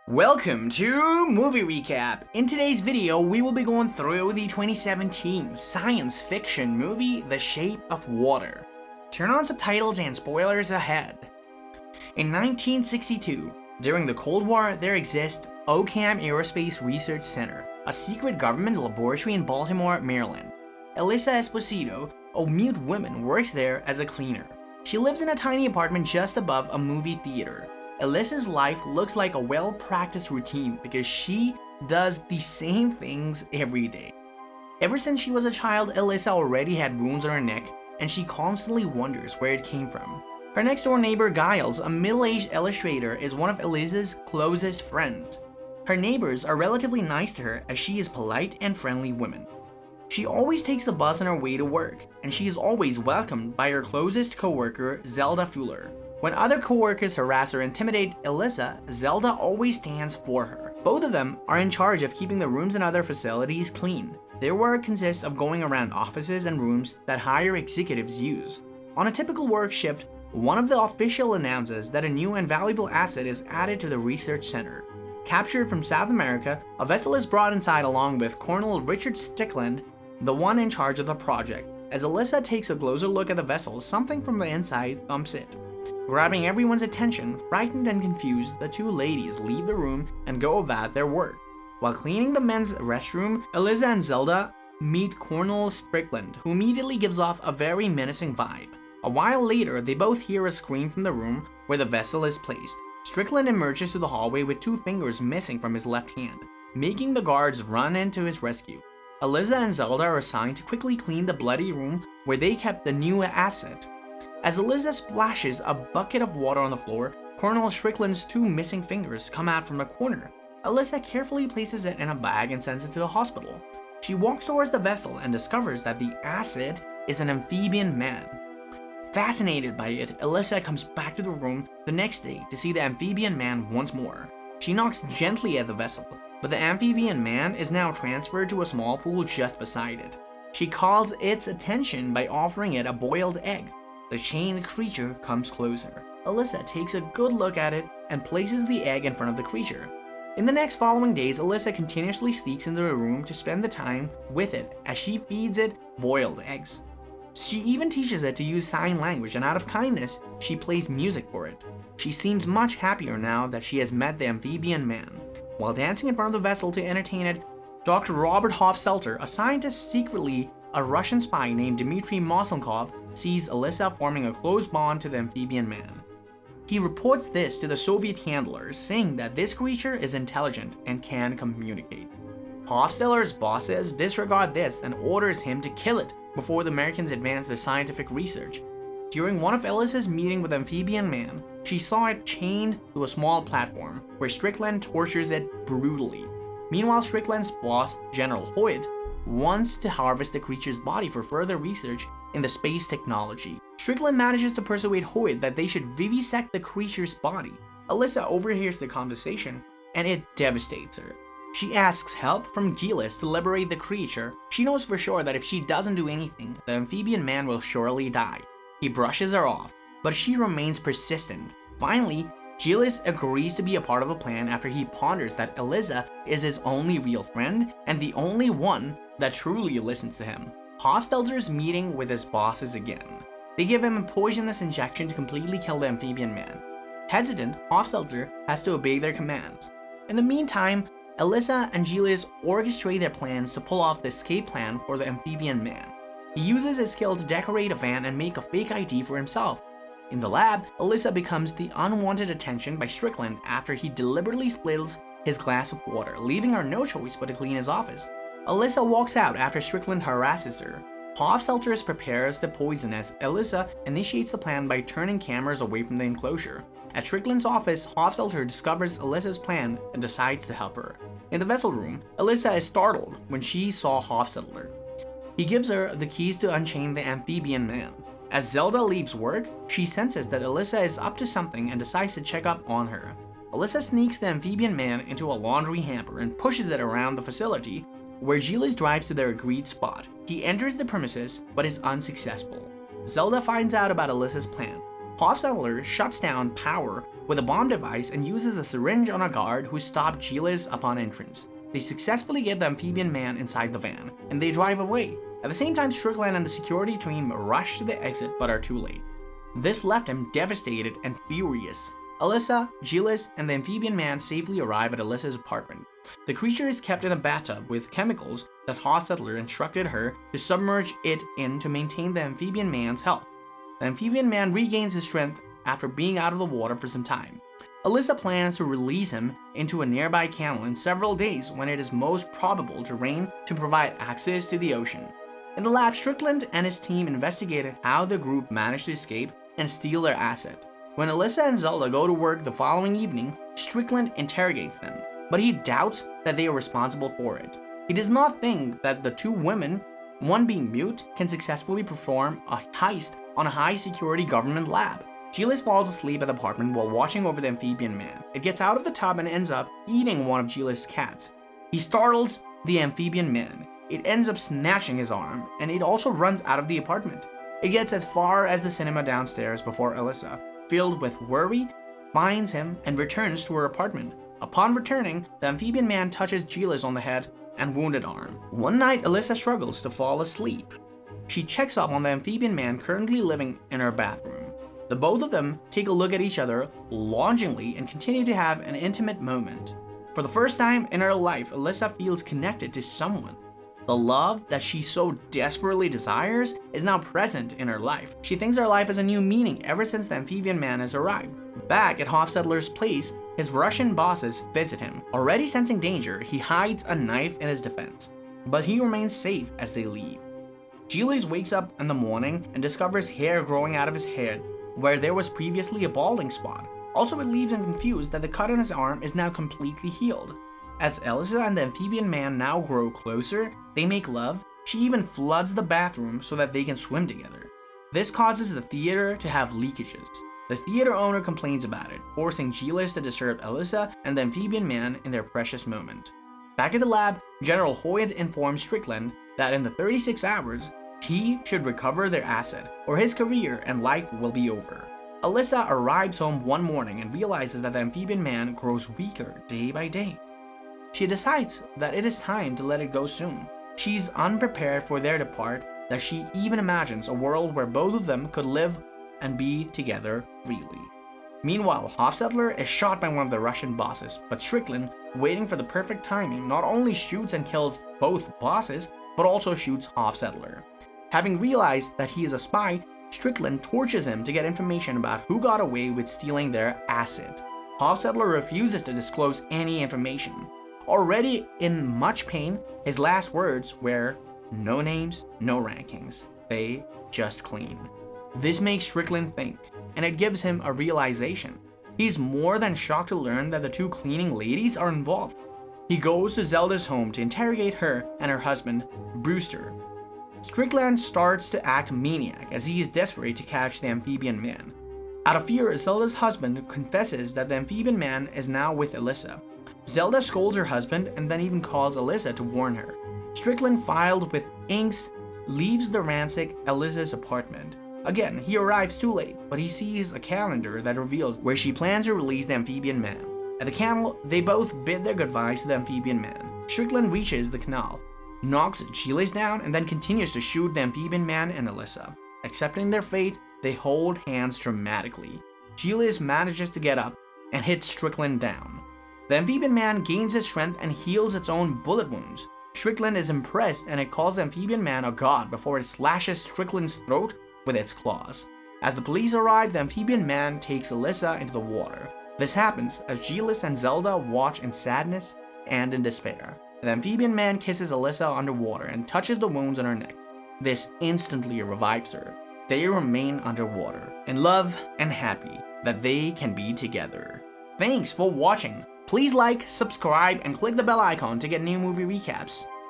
Welcome to Movie Recap. In today's video, we will be going through the 2017 science fiction movie, The Shape of Water. Turn on subtitles and spoilers ahead. In 1962, during the Cold War, there exists OCAM Aerospace Research Center, a secret government laboratory in Baltimore, Maryland. Elisa Esposito, a mute woman, works there as a cleaner. She lives in a tiny apartment just above a movie theater. Elisa's life looks like a well-practiced routine because she does the same things every day. Ever since she was a child, Elisa already had wounds on her neck, and she constantly wonders where it came from. Her next-door neighbor, Giles, a middle-aged illustrator, is one of Elisa's closest friends. Her neighbors are relatively nice to her as she is polite and friendly woman. She always takes the bus on her way to work, and she is always welcomed by her closest co-worker, Zelda Fuller. When other co-workers harass or intimidate Elisa, Zelda always stands for her. Both of them are in charge of keeping the rooms and other facilities clean. Their work consists of going around offices and rooms that higher executives use. On a typical work shift, one of the officials announces that a new and valuable asset is added to the research center. Captured from South America, a vessel is brought inside along with Colonel Richard Strickland, the one in charge of the project. As Elisa takes a closer look at the vessel, something from the inside thumps it. Grabbing everyone's attention, frightened and confused, the two ladies leave the room and go about their work. While cleaning the men's restroom, Elisa and Zelda meet Colonel Strickland, who immediately gives off a very menacing vibe. A while later, they both hear a scream from the room where the vessel is placed. Strickland emerges to the hallway with two fingers missing from his left hand, making the guards run into his rescue. Elisa and Zelda are assigned to quickly clean the bloody room where they kept the new asset. As Elisa splashes a bucket of water on the floor, Colonel Strickland's two missing fingers come out from the corner. Elisa carefully places it in a bag and sends it to the hospital. She walks towards the vessel and discovers that the asset is an amphibian man. Fascinated by it, Elisa comes back to the room the next day to see the amphibian man once more. She knocks gently at the vessel, but the amphibian man is now transferred to a small pool just beside it. She calls its attention by offering it a boiled egg. The chained creature comes closer. Elisa takes a good look at it and places the egg in front of the creature. In the following days, Elisa continuously sneaks into the room to spend the time with it as she feeds it boiled eggs. She even teaches it to use sign language, and out of kindness, she plays music for it. She seems much happier now that she has met the amphibian man. While dancing in front of the vessel to entertain it, Dr. Robert Hofstelter, a scientist secretly a Russian spy named Dmitry Maslenkov, sees Elisa forming a close bond to the amphibian man. He reports this to the Soviet handlers, saying that this creature is intelligent and can communicate. Hofstelter's bosses disregard this and orders him to kill it before the Americans advance their scientific research. During one of Elisa's meetings with the amphibian man, she saw it chained to a small platform where Strickland tortures it brutally. Meanwhile, Strickland's boss, General Hoyt, wants to harvest the creature's body for further research in the space technology. Strickland manages to persuade Hoyt that they should vivisect the creature's body. Elisa overhears the conversation, and it devastates her. She asks help from Giles to liberate the creature. She knows for sure that if she doesn't do anything, the amphibian man will surely die. He brushes her off, but she remains persistent. Finally, Giles agrees to be a part of the plan after he ponders that Elisa is his only real friend and the only one that truly listens to him. Hofstelter's meeting with his bosses again. They give him a poisonous injection to completely kill the amphibian man. Hesitant, Hofstelter has to obey their commands. In the meantime, Elisa and Giles orchestrate their plans to pull off the escape plan for the amphibian man. He uses his skill to decorate a van and make a fake ID for himself. In the lab, Elisa becomes the unwanted attention by Strickland after he deliberately spills his glass of water, leaving her no choice but to clean his office. Elisa walks out after Strickland harasses her. Hofstelter prepares the poison as Elisa initiates the plan by turning cameras away from the enclosure. At Strickland's office, Hofstelter discovers Elisa's plan and decides to help her. In the vessel room, Elisa is startled when she saw Hofstelter. He gives her the keys to unchain the amphibian man. As Zelda leaves work, she senses that Elisa is up to something and decides to check up on her. Elisa sneaks the amphibian man into a laundry hamper and pushes it around the facility, where Giles drives to their agreed spot. He enters the premises, but is unsuccessful. Zelda finds out about Elisa's plan. Hofstadler shuts down power with a bomb device and uses a syringe on a guard who stopped Giles upon entrance. They successfully get the amphibian man inside the van, and they drive away. At the same time, Strickland and the security team rush to the exit but are too late. This left him devastated and furious. Alyssa, Giles, and the amphibian man safely arrive at Alyssa's apartment. The creature is kept in a bathtub with chemicals that Hofstadler instructed her to submerge it in to maintain the amphibian man's health. The amphibian man regains his strength after being out of the water for some time. Alyssa plans to release him into a nearby canal in several days when it is most probable to rain to provide access to the ocean. In the lab, Strickland and his team investigated how the group managed to escape and steal their asset. When Alyssa and Zelda go to work the following evening, Strickland interrogates them, but he doubts that they are responsible for it. He does not think that the two women, one being mute, can successfully perform a heist on a high-security government lab. Giles falls asleep at the apartment while watching over the amphibian man. It gets out of the tub and ends up eating one of Giles' cats. He startles the amphibian man. It ends up snatching his arm, and it also runs out of the apartment. It gets as far as the cinema downstairs before Alyssa, filled with worry, finds him and returns to her apartment. Upon returning, the amphibian man touches Giles on the head and wounded arm. One night, Alyssa struggles to fall asleep. She checks up on the amphibian man currently living in her bathroom. The both of them take a look at each other longingly and continue to have an intimate moment. For the first time in her life, Alyssa feels connected to someone. The love that she so desperately desires is now present in her life. She thinks her life has a new meaning ever since the amphibian man has arrived. Back at Hofstadler's place, his Russian bosses visit him. Already sensing danger, he hides a knife in his defense, but he remains safe as they leave. Giles wakes up in the morning and discovers hair growing out of his head where there was previously a balding spot. Also, it leaves him confused that the cut on his arm is now completely healed. As Alyssa and the amphibian man now grow closer, they make love. She even floods the bathroom so that they can swim together. This causes the theater to have leakages. The theater owner complains about it, forcing Giles to disturb Alyssa and the amphibian man in their precious moment. Back at the lab, General Hoyt informs Strickland that in the 36 hours, he should recover their asset, or his career and life will be over. Alyssa arrives home one morning and realizes that the amphibian man grows weaker day by day. She decides that it is time to let it go soon. She's unprepared for their depart, that she even imagines a world where both of them could live and be together freely. Meanwhile, Hofstadler is shot by one of the Russian bosses, but Strickland, waiting for the perfect timing, not only shoots and kills both bosses, but also shoots Hofstadler. Having realized that he is a spy, Strickland tortures him to get information about who got away with stealing their asset. Hofstadler refuses to disclose any information. Already in much pain, his last words were, "No names, no rankings. They just clean." This makes Strickland think, and it gives him a realization. He's more than shocked to learn that the two cleaning ladies are involved. He goes to Zelda's home to interrogate her and her husband, Brewster. Strickland starts to act maniac as he is desperate to catch the amphibian man. Out of fear, Zelda's husband confesses that the amphibian man is now with Alyssa. Zelda scolds her husband and then even calls Alyssa to warn her. Strickland, filled with angst, leaves the ransack Alyssa's apartment. Again, he arrives too late, but he sees a calendar that reveals where she plans to release the amphibian man. At the canal, they both bid their goodbyes to the amphibian man. Strickland reaches the canal, knocks Giles down, and then continues to shoot the amphibian man and Alyssa. Accepting their fate, they hold hands dramatically. Giles manages to get up and hits Strickland down. The amphibian man gains his strength and heals its own bullet wounds. Strickland is impressed and it calls the amphibian man a god before it slashes Strickland's throat with its claws. As the police arrive, the amphibian man takes Alyssa into the water. This happens as Giles and Zelda watch in sadness and in despair. The amphibian man kisses Alyssa underwater and touches the wounds on her neck. This instantly revives her. They remain underwater, in love and happy that they can be together. Thanks for watching. Please like, subscribe, and click the bell icon to get new movie recaps.